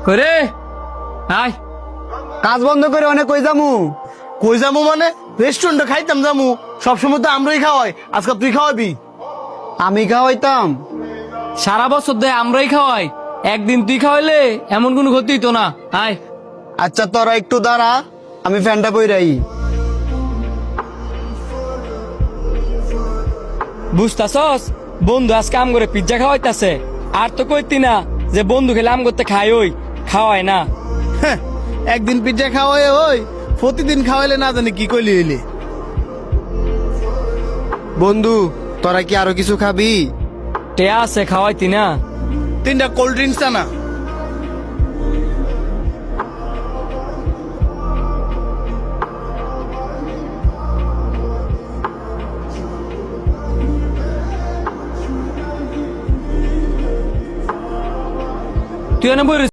করে আয়। কাজ বন্ধ করে অনেক কই যামু মানে রেস্টুরেন্টে খাইতাম যামু, সবসময় তো আমরাই খাওয়াই, আজকে তুই খাওয়াবি? আমি খাওয়াইতাম? সারা বছর দেয় আমরাই খাওয়াই, একদিন তুই খাওয়াইলে এমন কোনো ক্ষতি হইতো না। আয়। আচ্ছা তোরা একটু দাঁড়া, আমি ফ্যানটা বইরাই। বুঝতাছস, বন্ধু আজকে আম করে পিজ্জা খাওয়াইতাছে, আর তো কইতি না যে বন্ধু খেলে আম করতে খাই, ওই খাওয়ায় না। হ্যাঁ, একদিন পিজ্জা খাওয়াই ওই, প্রতিদিন খাওয়াইলে না জানি কি কইলি হইলে। বন্ধু তোরা কি আরো কিছু খাবি? টেয়া আছে, খাওয়াইতি না? 3টা কোল্ড ড্রিঙ্কস আনা। তুই এনে বই